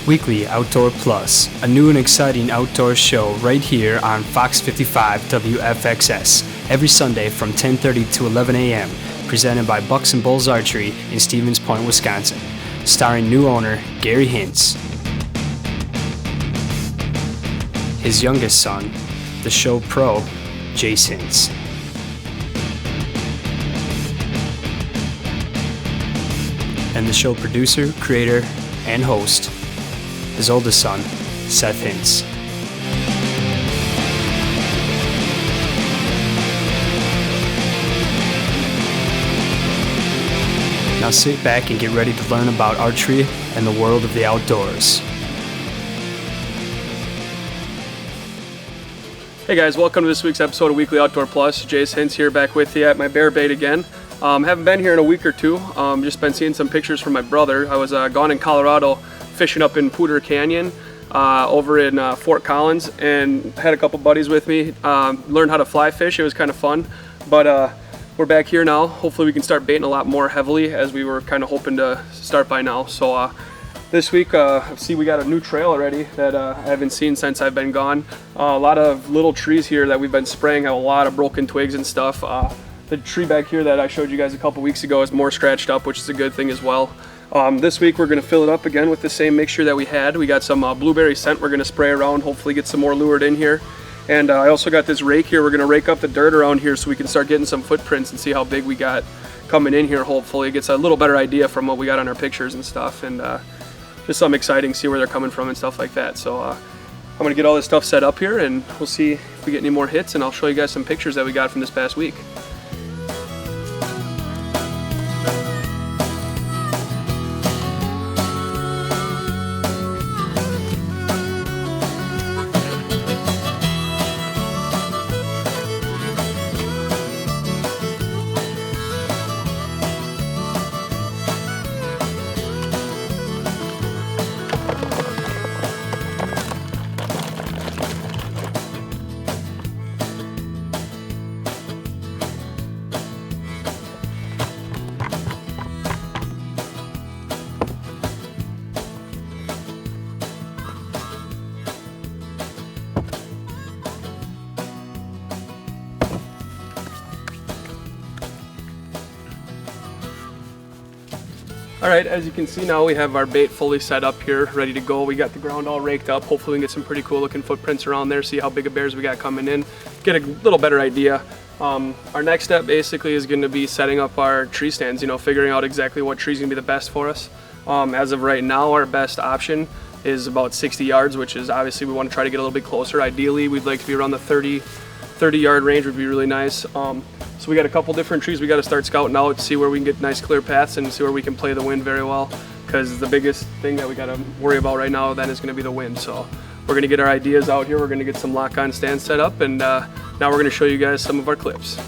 Weekly Outdoor Plus, a new and exciting outdoor show right here on Fox 55 WFXS, every Sunday from 10:30 to 11 a.m., presented by Bucks and Bulls Archery in Stevens Point, Wisconsin, starring new owner Gary Hintz. His youngest son, the show pro, Jase Hintz. And the show producer, creator, and host, his oldest son, Seth Hintz. Now sit back and get ready to learn about archery and the world of the outdoors. Hey guys, welcome to this week's episode of Weekly Outdoor Plus. Jase Hintz here, back with you at my bear bait again. Haven't been here in a week or two. Just been seeing some pictures from my brother. I was gone in Colorado fishing up in Poudre Canyon over in Fort Collins, and had a couple buddies with me. Learned how to fly fish. It was kind of fun, but we're back here now. Hopefully we can start baiting a lot more heavily, as we were kind of hoping to start by now. So this week, see, we got a new trail already that I haven't seen since I've been gone. A lot of little trees here that we've been spraying have a lot of broken twigs and stuff. The tree back here that I showed you guys a couple weeks ago is more scratched up, which is a good thing as well. This week we're going to fill it up again with the same mixture that we had. We got some blueberry scent we're going to spray around, hopefully get some more lured in here. And I also got this rake here. We're going to rake up the dirt around here so we can start getting some footprints and see how big we got coming in here. Hopefully it gets a little better idea from what we got on our pictures and stuff, and just something exciting, see where they're coming from and stuff like that. So I'm going to get all this stuff set up here, and we'll see if we get any more hits, and I'll show you guys some pictures that we got from this past week. Alright, as you can see now, we have our bait fully set up here, ready to go. We got the ground all raked up. Hopefully we can get some pretty cool looking footprints around there, see how big of bears we got coming in, get a little better idea. Our next step basically is going to be setting up our tree stands, figuring out exactly what tree's going to be the best for us. As of right now, our best option is about 60 yards, which is obviously we want to try to get a little bit closer. Ideally, we'd like to be around the 30 yard range would be really nice. So we got a couple different trees we got to start scouting out, see where we can get nice clear paths and see where we can play the wind very well, because the biggest thing that we got to worry about right now then is going to be the wind. So we're going to get our ideas out here, we're going to get some lock-on stands set up, and now we're going to show you guys some of our clips.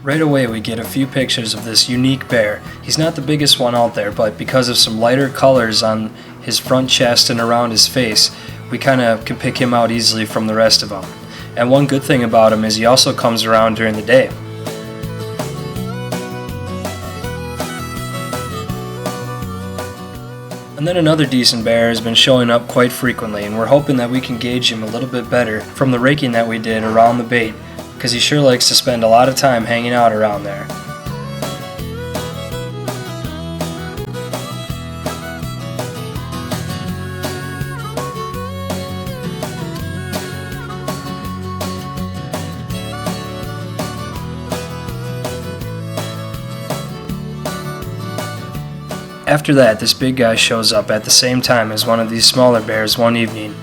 Right away we get a few pictures of this unique bear. He's not the biggest one out there, but because of some lighter colors on his front chest and around his face, we kind of can pick him out easily from the rest of them. And one good thing about him is he also comes around during the day. And then another decent bear has been showing up quite frequently, and we're hoping that we can gauge him a little bit better from the raking that we did around the bait, because he sure likes to spend a lot of time hanging out around there. After that, this big guy shows up at the same time as one of these smaller bears one evening.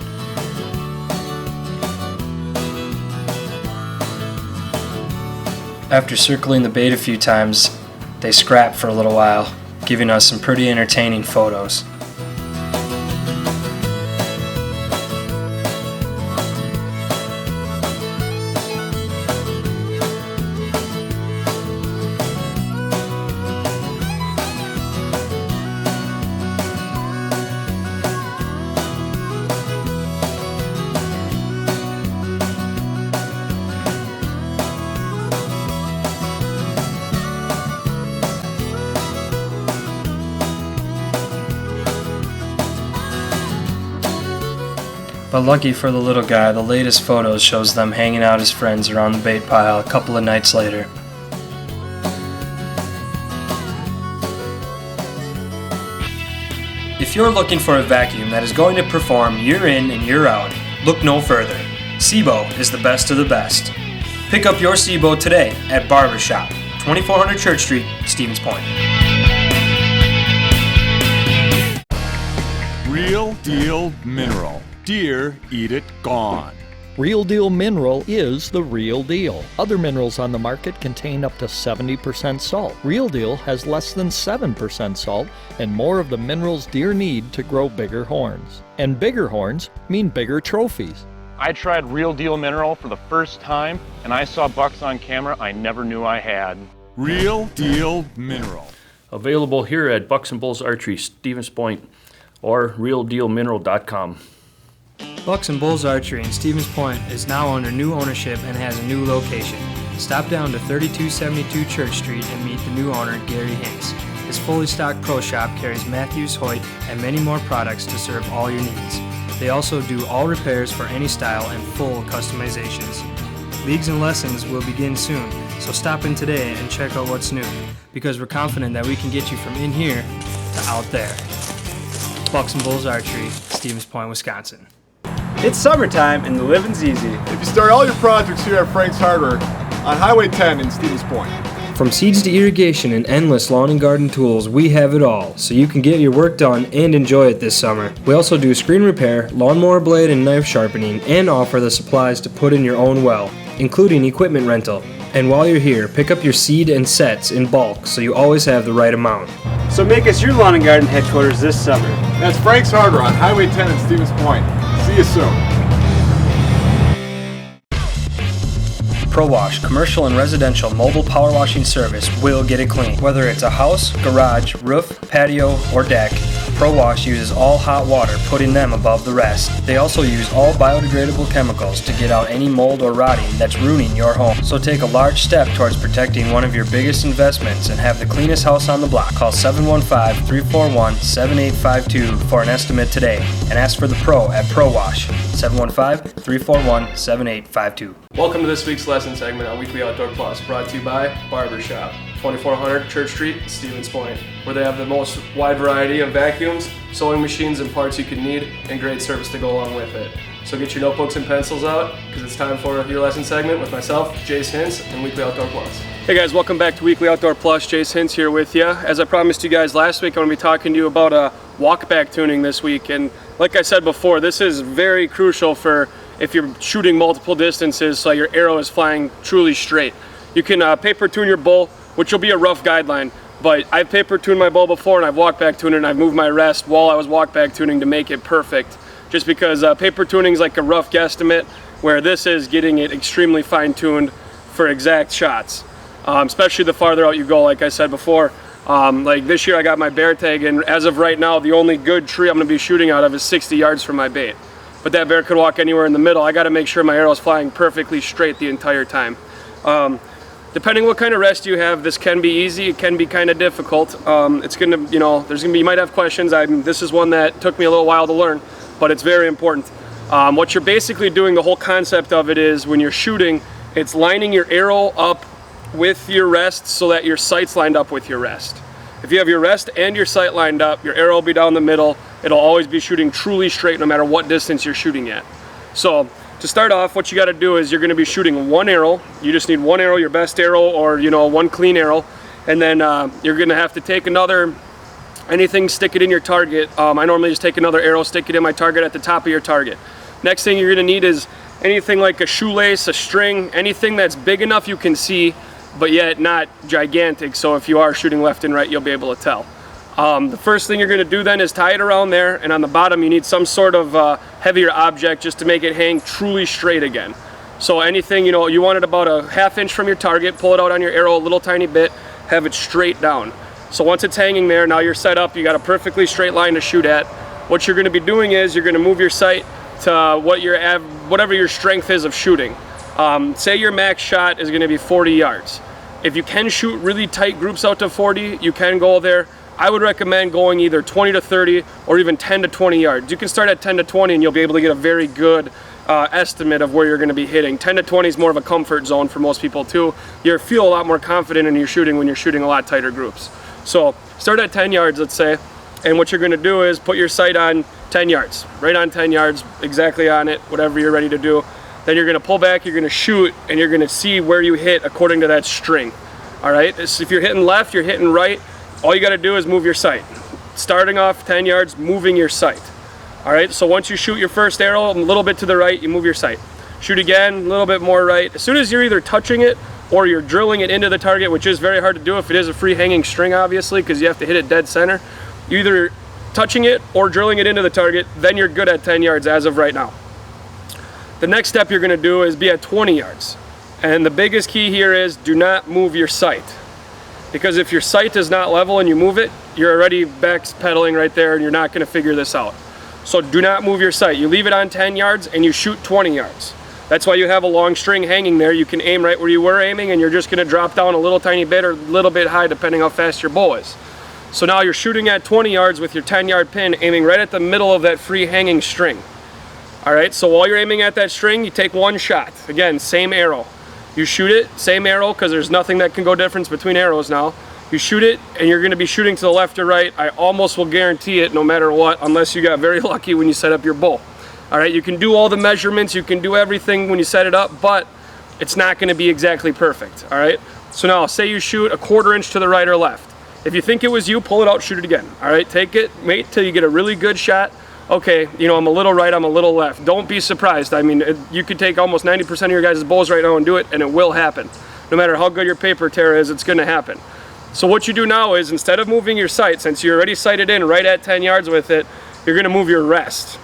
After circling the bait a few times, they scrap for a little while, giving us some pretty entertaining photos. But lucky for the little guy, the latest photos shows them hanging out as friends around the bait pile a couple of nights later. If you're looking for a vacuum that is going to perform year in and year out, look no further. SIBO is the best of the best. Pick up your SIBO today at Barbershop, 2400 Church Street, Stevens Point. Real Deal Mineral. Deer eat it gone. Real Deal Mineral is the real deal. Other minerals on the market contain up to 70% salt. Real Deal has less than 7% salt and more of the minerals deer need to grow bigger horns. And bigger horns mean bigger trophies. I tried Real Deal Mineral for the first time and I saw bucks on camera I never knew I had. Real Deal Mineral. Available here at Bucks and Bulls Archery, Stevens Point, or realdealmineral.com. Bucks and Bulls Archery in Stevens Point is now under new ownership and has a new location. Stop down to 3272 Church Street and meet the new owner, Gary Hintz. His fully stocked pro shop carries Matthews, Hoyt, and many more products to serve all your needs. They also do all repairs for any style and full customizations. Leagues and lessons will begin soon, so stop in today and check out what's new, because we're confident that we can get you from in here to out there. Bucks and Bulls Archery, Stevens Point, Wisconsin. It's summertime and the living's easy. If you start all your projects here at Frank's Hardware on Highway 10 in Stevens Point. From seeds to irrigation and endless lawn and garden tools, we have it all, so you can get your work done and enjoy it this summer. We also do screen repair, lawnmower blade and knife sharpening, and offer the supplies to put in your own well, including equipment rental. And while you're here, pick up your seed and sets in bulk so you always have the right amount. So make us your lawn and garden headquarters this summer. That's Frank's Hardware on Highway 10 in Stevens Point. See you soon. Pro Wash, commercial and residential mobile power washing service will get it clean. Whether it's a house, garage, roof, patio, or deck, Pro Wash uses all hot water, putting them above the rest. They also use all biodegradable chemicals to get out any mold or rotting that's ruining your home. So take a large step towards protecting one of your biggest investments and have the cleanest house on the block. Call 715-341-7852 for an estimate today and ask for the Pro at Pro Wash. 715-341-7852. Welcome to this week's lesson segment on Weekly Outdoor Plus, brought to you by Barbershop, 2400 Church Street, Stevens Point, where they have the most wide variety of vacuums, sewing machines, and parts you can need, and great service to go along with it. So get your notebooks and pencils out, because it's time for your lesson segment with myself, Jase Hintz, and Weekly Outdoor Plus. Hey guys, welcome back to Weekly Outdoor Plus. Jase Hintz here with you. As I promised you guys last week, I'm going to be talking to you about walk back tuning this week. And like I said before, this is very crucial for if you're shooting multiple distances so your arrow is flying truly straight. You can paper tune your bow, which will be a rough guideline, but I've paper tuned my bow before and I've walk back tuned it and I've moved my rest while I was walk back tuning to make it perfect. Just because paper tuning is like a rough guesstimate, where this is getting it extremely fine tuned for exact shots. Especially the farther out you go, like I said before. Like this year I got my bear tag, and as of right now, the only good tree I'm going to be shooting out of is 60 yards from my bait. But that bear could walk anywhere in the middle. I got to make sure my arrow is flying perfectly straight the entire time. Depending what kind of rest you have, this can be easy. It can be kind of difficult. It's going to, you might have questions. This is one that took me a little while to learn, but it's very important. What you're basically doing, the whole concept of it is when you're shooting, it's lining your arrow up with your rest so that your sight's lined up with your rest. If you have your rest and your sight lined up, your arrow will be down the middle. It'll always be shooting truly straight no matter what distance you're shooting at. So to start off, what you got to do is you're going to be shooting one arrow. You just need one arrow, your best arrow, or one clean arrow, and then you're going to have to take anything, stick it in your target. I normally just take another arrow, stick it in my target at the top of your target. Next thing you're going to need is anything like a shoelace, a string, anything that's big enough you can see, but yet not gigantic, so if you are shooting left and right, you'll be able to tell. The first thing you're going to do then is tie it around there, and on the bottom you need some sort of heavier object just to make it hang truly straight again. So anything, you want it about a ½ inch from your target, pull it out on your arrow a little tiny bit, have it straight down. So once it's hanging there, now you're set up, you got a perfectly straight line to shoot at. What you're going to be doing is you're going to move your sight to whatever your strength is of shooting. Say your max shot is going to be 40 yards. If you can shoot really tight groups out to 40, you can go there. I would recommend going either 20 to 30 or even 10 to 20 yards. You can start at 10 to 20 and you'll be able to get a very good estimate of where you're going to be hitting. 10 to 20 is more of a comfort zone for most people too. You feel a lot more confident in your shooting when you're shooting a lot tighter groups. So start at 10 yards, let's say, and what you're going to do is put your sight on 10 yards, right on 10 yards, exactly on it, whatever you're ready to do. Then you're going to pull back, you're going to shoot, and you're going to see where you hit according to that string. All right, if you're hitting left, you're hitting right, all you got to do is move your sight. Starting off 10 yards, moving your sight. All right, so once you shoot your first arrow, a little bit to the right, you move your sight. Shoot again, a little bit more right. As soon as you're either touching it or you're drilling it into the target, which is very hard to do if it is a free hanging string, obviously, because you have to hit it dead center. You're either touching it or drilling it into the target, then you're good at 10 yards as of right now. The next step you're going to do is be at 20 yards. And the biggest key here is do not move your sight. Because if your sight is not level and you move it, you're already backpedaling right there and you're not going to figure this out. So do not move your sight. You leave it on 10 yards and you shoot 20 yards. That's why you have a long string hanging there. You can aim right where you were aiming and you're just going to drop down a little tiny bit or a little bit high depending how fast your bow is. So now you're shooting at 20 yards with your 10-yard pin, aiming right at the middle of that free hanging string. All right, so while you're aiming at that string, you take one shot. Again, same arrow. You shoot it, same arrow, because there's nothing that can go difference between arrows now. You shoot it, and you're going to be shooting to the left or right. I almost will guarantee it no matter what, unless you got very lucky when you set up your bow. All right, you can do all the measurements, you can do everything when you set it up, but it's not going to be exactly perfect. All right, so now say you shoot a 1/4 inch to the right or left. If you think it was you, pull it out, shoot it again. All right, take it, wait till you get a really good shot. Okay, you know, I'm a little right, I'm a little left. Don't be surprised. I mean, you could take almost 90% of your guys' bows right now and do it, and it will happen. No matter how good your paper tear is, it's going to happen. So what you do now is, instead of moving your sight, since you're already sighted in right at 10 yards with it, you're going to move your rest.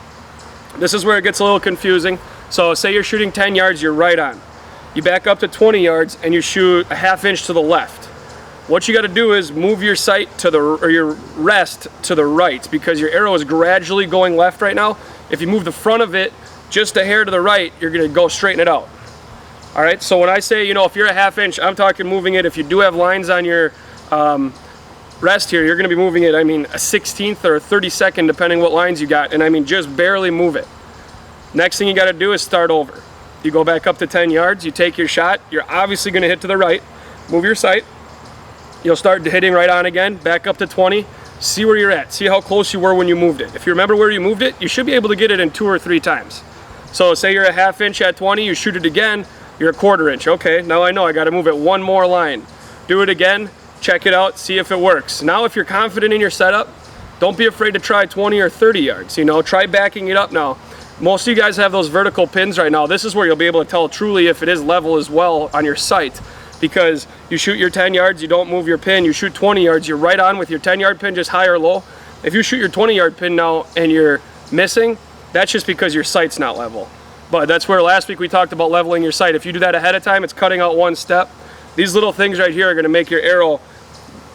This is where it gets a little confusing. So say you're shooting 10 yards, you're right on. You back up to 20 yards, and you shoot a 1/2 inch to the left. What you got to do is move your sight to the, or your rest to the right, because your arrow is gradually going left right now. If you move the front of it just a hair to the right, you're going to go straighten it out. All right, so when I say, you know, if you're a 1/2 inch, I'm talking moving it. If you do have lines on your rest here, you're going to be moving it, I mean, a 1/16 or a 32nd, depending what lines you got. And I mean, just barely move it. Next thing you got to do is start over. You go back up to 10 yards, you take your shot. You're obviously going to hit to the right. Move your sight. You'll start hitting right on again, back up to 20, see where you're at, see how close you were when you moved it. If you remember where you moved it, you should be able to get it in 2 or 3 times. So say you're a 1/2 inch at 20, you shoot it again, you're a 1/4 inch. Okay, now I know I got to move it one more line. Do it again, check it out, see if it works. Now if you're confident in your setup, don't be afraid to try 20 or 30 yards, you know, try backing it up now. Most of you guys have those vertical pins right now. This is where you'll be able to tell truly if it is level as well on your sight. Because you shoot your 10 yards, you don't move your pin. You shoot 20 yards, you're right on with your 10-yard pin, just high or low. If you shoot your 20-yard pin now and you're missing, that's just because your sight's not level. But that's where last week we talked about leveling your sight. If you do that ahead of time, it's cutting out one step. These little things right here are going to make your arrow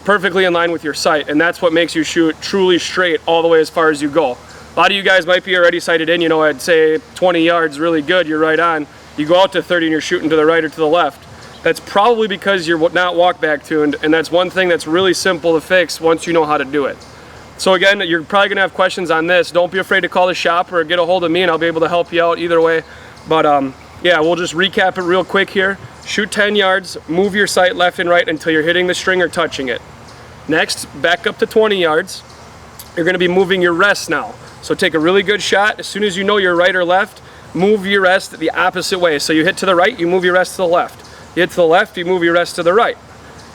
perfectly in line with your sight, and that's what makes you shoot truly straight all the way as far as you go. A lot of you guys might be already sighted in, you know, I'd say 20 yards, really good, you're right on. You go out to 30 and you're shooting to the right or to the left. That's probably because you're not walk back tuned, and that's one thing that's really simple to fix once you know how to do it. So again, you're probably gonna have questions on this. Don't be afraid to call the shop or get a hold of me and I'll be able to help you out either way. But yeah, we'll just recap it real quick here. Shoot 10 yards, move your sight left and right until you're hitting the string or touching it. Next, back up to 20 yards. You're gonna be moving your rest now. So take a really good shot. As soon as you know you're right or left, move your rest the opposite way. So you hit to the right, you move your rest to the left. You hit to the left, you move your rest to the right.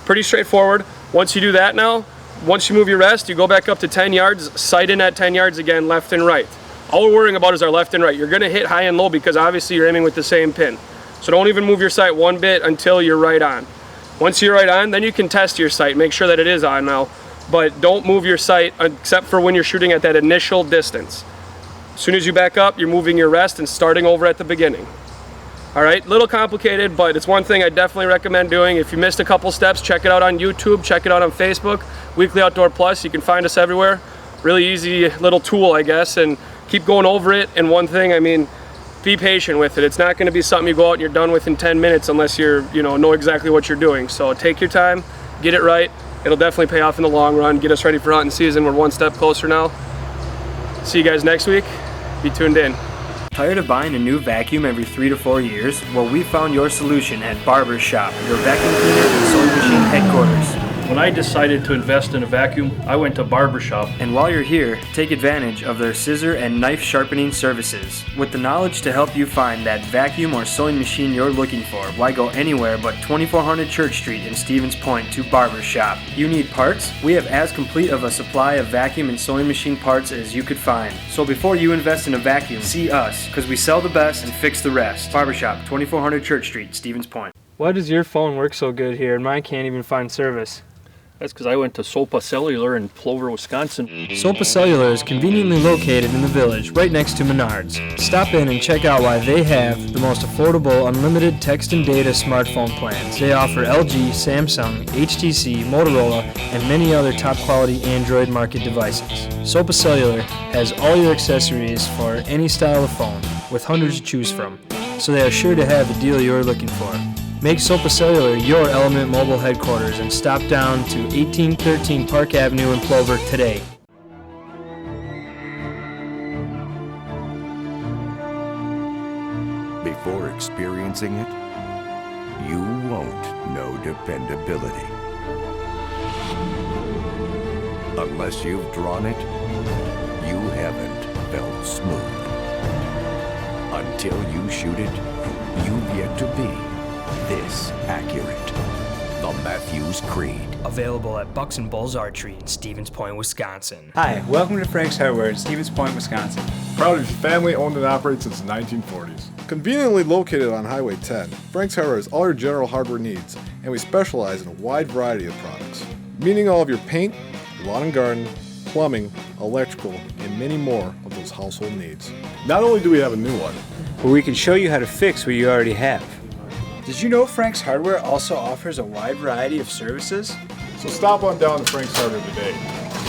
Pretty straightforward. Once you do that now, once you move your rest, you go back up to 10 yards, sight in at 10 yards again, left and right. All we're worrying about is our left and right. You're gonna hit high and low because obviously you're aiming with the same pin. So don't even move your sight one bit until you're right on. Once you're right on, then you can test your sight, make sure that it is on now. But don't move your sight except for when you're shooting at that initial distance. As soon as you back up, you're moving your rest and starting over at the beginning. All right, little complicated, but it's one thing I definitely recommend doing. If you missed a couple steps, check it out on YouTube, check it out on Facebook, Weekly Outdoor Plus. You can find us everywhere. Really easy little tool, I guess, and keep going over it. And one thing, I mean, be patient with it. It's not going to be something you go out and you're done with in 10 minutes unless you're, you know exactly what you're doing. So take your time, get it right, It'll definitely pay off in the long run, get us ready for hunting season. We're one step closer now. See you guys next week. Be tuned in. Tired of buying a new vacuum every 3 to 4 years? Well, we found your solution at Barber Shop, your vacuum cleaner and sewing machine headquarters. When I decided to invest in a vacuum, I went to Barber Shop. And while you're here, take advantage of their scissor and knife sharpening services. With the knowledge to help you find that vacuum or sewing machine you're looking for, why go anywhere but 2400 Church Street in Stevens Point to Barber Shop? You need parts? We have as complete of a supply of vacuum and sewing machine parts as you could find. So before you invest in a vacuum, see us, because we sell the best and fix the rest. Barber Shop, 2400 Church Street, Stevens Point. Why does your phone work so good here and mine can't even find service? That's because I went to Sopa Cellular in Plover, Wisconsin. Sopa Cellular is conveniently located in the village, right next to Menards. Stop in and check out why they have the most affordable unlimited text and data smartphone plans. They offer LG, Samsung, HTC, Motorola, and many other top quality Android market devices. Sopa Cellular has all your accessories for any style of phone, with hundreds to choose from, so they are sure to have the deal you're looking for. Make Sopa Cellular your Element Mobile headquarters and stop down to 1813 Park Avenue in Plover today. Before experiencing it, you won't know dependability. Unless you've drawn it, you haven't felt smooth. Until you shoot it, you've yet to be this accurate. The Matthews Creed. Available at Bucks and Bulls Archery in Stevens Point, Wisconsin. Hi, welcome to Frank's Hardware in Stevens Point, Wisconsin. Proud to be family owned and operated since the 1940s. Conveniently located on Highway 10, Frank's Hardware has all your general hardware needs, and we specialize in a wide variety of products, meaning all of your paint, lawn and garden, plumbing, electrical, and many more of those household needs. Not only do we have a new one, But we can show you how to fix what you already have. Did you know Frank's Hardware also offers a wide variety of services? so stop on down to Frank's Hardware today.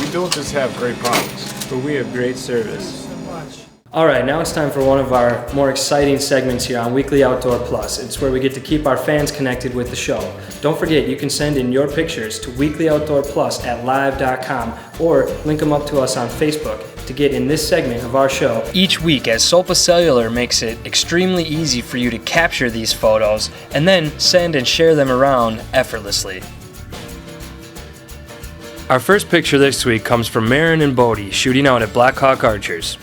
We don't just have great products. But we have great service. Alright, now it's time for one of our more exciting segments here on Weekly Outdoor Plus. It's where we get to keep our fans connected with the show. Don't forget, you can send in your pictures to weeklyoutdoorplus@live.com or link them up to us on Facebook to get in this segment of our show each week, as Sopa Cellular makes it extremely easy for you to capture these photos and then send and share them around effortlessly. Our first picture this week comes from Marin and Bodie shooting out at Black Hawk Archers.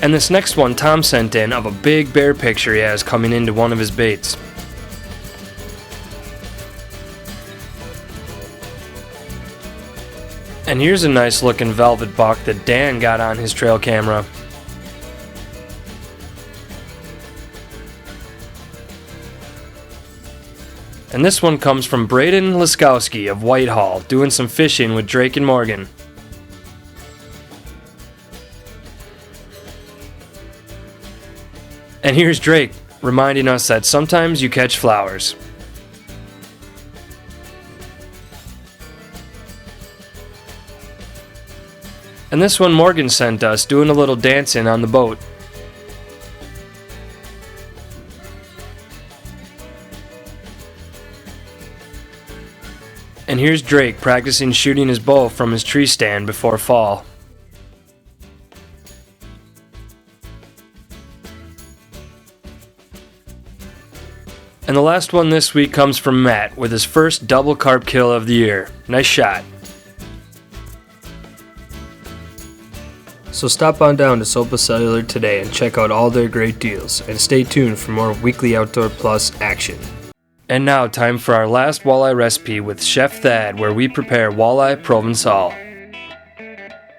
And this next one Tom sent in of a big bear picture he has coming into one of his baits. And here's a nice looking velvet buck that Dan got on his trail camera. And this one comes from Braden Laskowski of Whitehall, doing some fishing with Drake and Morgan. And here's Drake, reminding us that sometimes you catch flowers. And this one Morgan sent us, doing a little dancing on the boat. And here's Drake practicing shooting his bow from his tree stand before fall. And the last one this week comes from Matt with his first double carp kill of the year. Nice shot. So stop on down to Sopa Cellular today and check out all their great deals, and stay tuned for more Weekly Outdoor Plus action. And now time for our last walleye recipe with Chef Thad, where we prepare walleye provençal.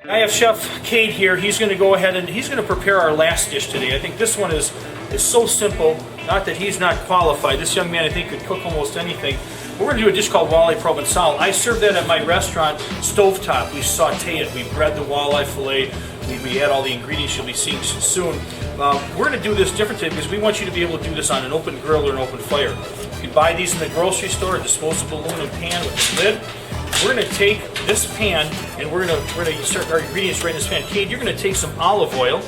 I have Chef Cade here. He's going to go ahead and he's going to prepare our last dish today. I think this one is so simple. Not that he's not qualified. This young man, I think, could cook almost anything. We're going to do a dish called walleye provençal. I serve that at my restaurant, Stovetop. We saute it. We bread the walleye fillet. We add all the ingredients you'll be seeing soon. We're going to do this different today because we want you to be able to do this on an open grill or an open fire. You can buy these in the grocery store, a disposable aluminum pan with a lid. We're going to take this pan and we're going to insert our ingredients right in this pan. Cade, you're going to take some olive oil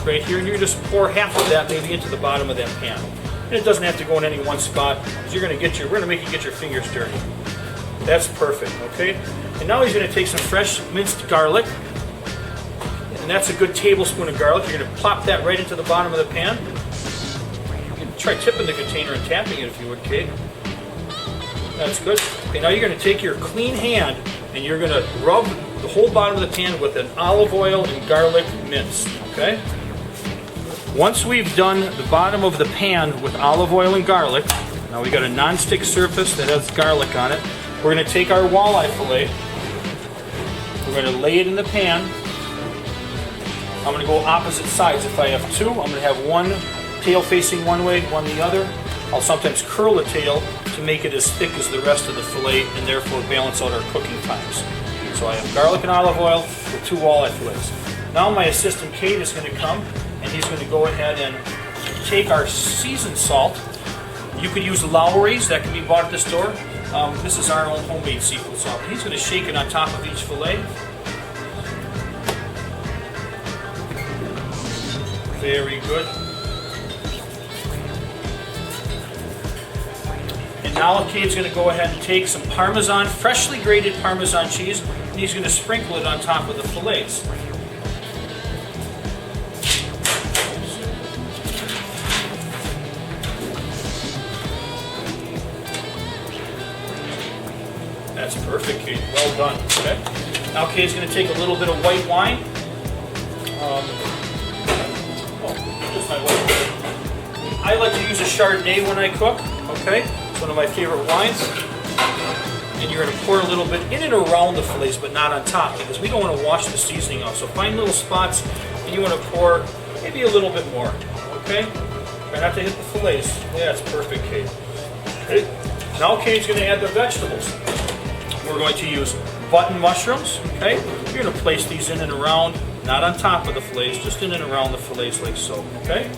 right here and you're going to just pour half of that maybe into the bottom of that pan. And it doesn't have to go in any one spot, because we're going to make you get your fingers dirty. That's perfect, okay? And now he's going to take some fresh minced garlic, and that's a good tablespoon of garlic. You're going to plop that right into the bottom of the pan. You can try tipping the container and tapping it if you would, Kate. That's good. Okay, now you're going to take your clean hand and you're going to rub the whole bottom of the pan with an olive oil and garlic mince, okay? Once we've done the bottom of the pan with olive oil and garlic, now we got a non-stick surface that has garlic on it. We're going to take our walleye fillet, we're going to lay it in the pan. I'm going to go opposite sides if I have two. I'm going to have one tail facing one way, one the other. I'll sometimes curl the tail to make it as thick as the rest of the fillet and therefore balance out our cooking times. So I have garlic and olive oil with 2 walleye fillets. Now my assistant Kate is going to come and he's going to go ahead and take our seasoned salt. You could use Lowry's, that can be bought at the store. This is our own homemade seafood salt. He's going to shake it on top of each fillet. Very good. And now Kate's going to go ahead and take some Parmesan, freshly grated Parmesan cheese, and he's going to sprinkle it on top of the fillets. That's perfect, Kate. Well done. Okay. Now Kate's going to take a little bit of white wine. Just my white wine. I like to use a Chardonnay when I cook. Okay. It's one of my favorite wines. And you're going to pour a little bit in and around the fillets, but not on top, because we don't want to wash the seasoning off. So find little spots, and you want to pour maybe a little bit more. Okay. Try not to hit the fillets. Yeah, it's perfect, Kate. Okay. Now Kate's going to add the vegetables. We're going to use button mushrooms, okay? You're going to place these in and around, not on top of the fillets, just in and around the fillets like so, okay?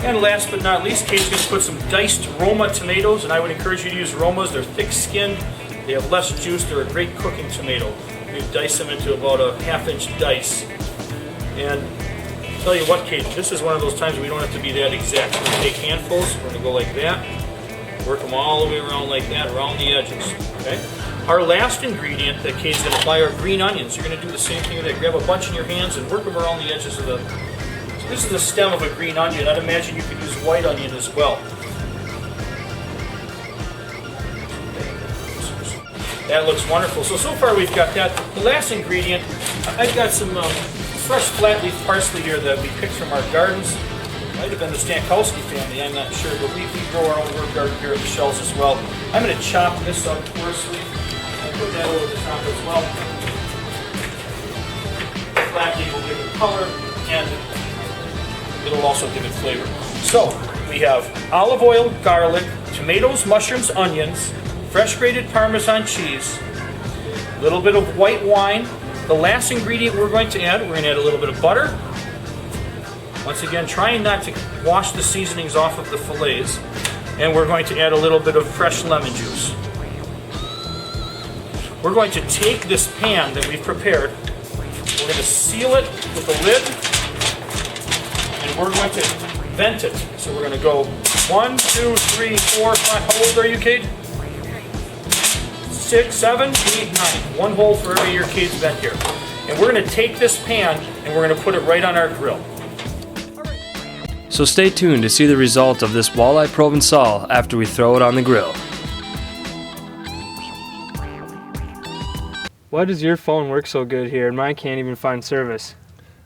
And last but not least, Kate's going to put some diced Roma tomatoes, and I would encourage you to use Romas. They're thick-skinned, they have less juice, they're a great cooking tomato. We dice them into about a half-inch dice. And I'll tell you what, Kate, this is one of those times we don't have to be that exact. We're going to take handfuls, we're going to go like that. Work them all the way around like that, around the edges, okay? Our last ingredient that Kate's going to apply are green onions. You're going to do the same thing with that. Grab a bunch in your hands and work them around the edges of the... So this is the stem of a green onion. I'd imagine you could use white onion as well. That looks wonderful. So far we've got that. The last ingredient, I've got some fresh flat leaf parsley here that we picked from our gardens. Might have been the Stankowski family, I'm not sure, but we grow our own herb garden here at the Shells as well. I'm going to chop this up coarsely and put that over the top as well. Flat leaf will give it color and it'll also give it flavor. So we have olive oil, garlic, tomatoes, mushrooms, onions, fresh grated Parmesan cheese, a little bit of white wine. The last ingredient we're going to add a little bit of butter. Once again, trying not to wash the seasonings off of the fillets. And we're going to add a little bit of fresh lemon juice. We're going to take this pan that we've prepared, we're going to seal it with a lid, and we're going to vent it. So we're going to go 1, 2, 3, 4, 5. How old are you, Kate? 6, 7, 8, 9. One hole for every year Kate's vent here. And we're going to take this pan and we're going to put it right on our grill. So stay tuned to see the result of this walleye Provençal after we throw it on the grill. Why does your phone work so good here and mine can't even find service?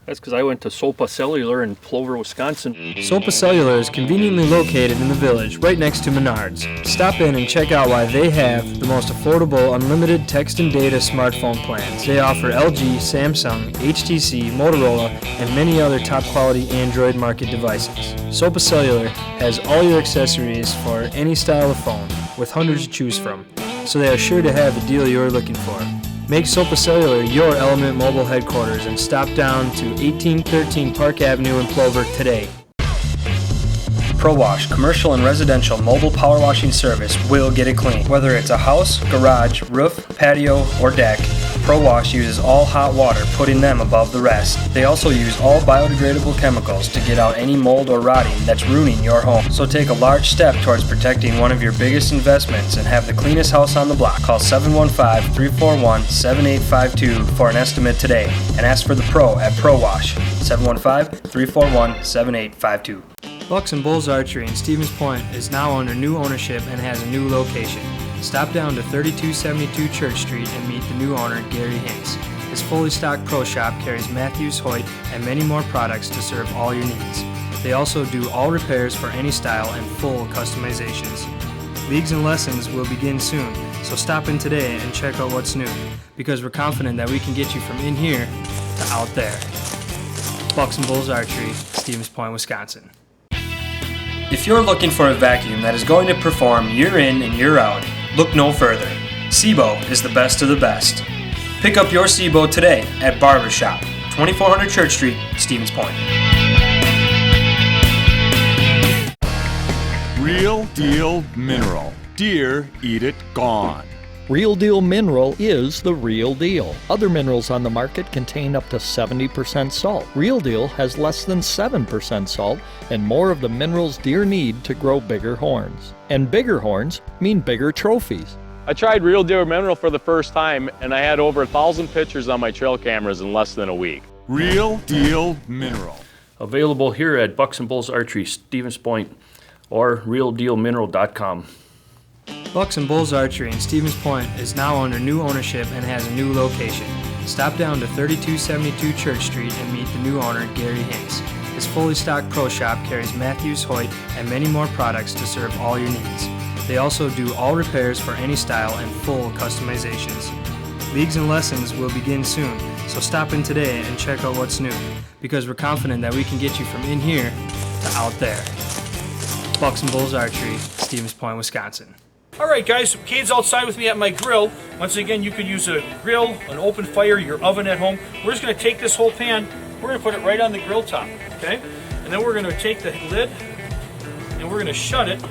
That's because I went to Sopa Cellular in Plover, Wisconsin. Sopa Cellular is conveniently located in the village, right next to Menards. Stop in and check out why they have the most affordable unlimited text and data smartphone plans. They offer LG, Samsung, HTC, Motorola, and many other top quality Android market devices. Sopa Cellular has all your accessories for any style of phone, with hundreds to choose from, so they are sure to have the deal you're looking for. Make Sopa Cellular your Element Mobile headquarters and stop down to 1813 Park Avenue in Plover today. ProWash, commercial and residential mobile power washing service will get it clean. Whether it's a house, garage, roof, patio, or deck, Pro Wash uses all hot water, putting them above the rest. They also use all biodegradable chemicals to get out any mold or rotting that's ruining your home. So take a large step towards protecting one of your biggest investments and have the cleanest house on the block. Call 715-341-7852 for an estimate today and ask for the Pro at Pro Wash. 715-341-7852. Bucks and Bulls Archery in Stevens Point is now under new ownership and has a new location. Stop down to 3272 Church Street and meet the new owner, Gary Hintz. His fully stocked pro shop carries Matthews, Hoyt, and many more products to serve all your needs. They also do all repairs for any style and full customizations. Leagues and lessons will begin soon, so stop in today and check out what's new, because we're confident that we can get you from in here to out there. Bucks and Bulls Archery, Stevens Point, Wisconsin. If you're looking for a vacuum that is going to perform year in and year out, look no further. Sebo is the best of the best. Pick up your Sebo today at Barbershop, 2400 Church Street, Stevens Point. Real Deal Mineral. Deer eat it gone. Real Deal Mineral is the real deal. Other minerals on the market contain up to 70% salt. Real Deal has less than 7% salt and more of the minerals deer need to grow bigger horns. And bigger horns mean bigger trophies. I tried Real Deal Mineral for the first time, and I had over 1,000 pictures on my trail cameras in less than a week. Real Deal Mineral. Available here at Bucks and Bulls Archery, Stevens Point, or realdealmineral.com. Bucks and Bulls Archery in Stevens Point is now under new ownership and has a new location. Stop down to 3272 Church Street and meet the new owner, Gary Hintz. His fully stocked pro shop carries Matthews, Hoyt, and many more products to serve all your needs. They also do all repairs for any style and full customizations. Leagues and lessons will begin soon, so stop in today and check out what's new, because we're confident that we can get you from in here to out there. Bucks and Bulls Archery, Stevens Point, Wisconsin. All right, guys, Cade's outside with me at my grill. Once again, you could use a grill, an open fire, your oven at home. We're just going to take this whole pan, we're going to put it right on the grill top, okay? And then we're going to take the lid and we're going to shut it,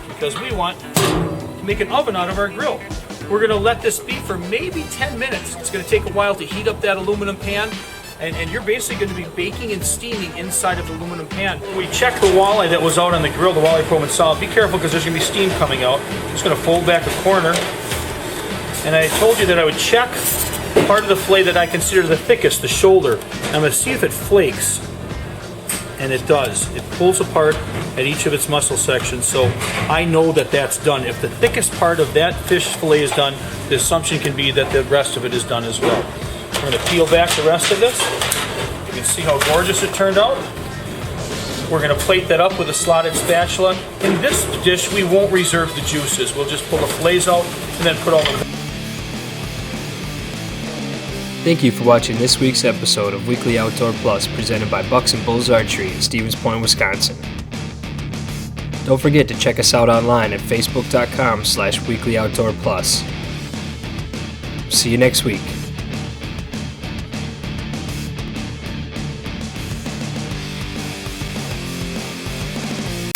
because we want to make an oven out of our grill. We're going to let this be for maybe 10 minutes. It's going to take a while to heat up that aluminum pan. And you're basically going to be baking and steaming inside of the aluminum pan. We checked the walleye that was out on the grill, the Walleye Pro Solid. Be careful, because there's going to be steam coming out. I'm just going to fold back the corner. And I told you that I would check the part of the fillet that I consider the thickest, the shoulder. I'm going to see if it flakes. And it does. It pulls apart at each of its muscle sections, so I know that that's done. If the thickest part of that fish fillet is done, the assumption can be that the rest of it is done as well. We're going to peel back the rest of this. You can see how gorgeous it turned out. We're going to plate that up with a slotted spatula. In this dish, we won't reserve the juices. We'll just pull the fillets out and then put all the... Thank you for watching this week's episode of Weekly Outdoor Plus, presented by Bucks and Bulls Archery in Stevens Point, Wisconsin. Don't forget to check us out online at facebook.com/weeklyoutdoorplus. See you next week.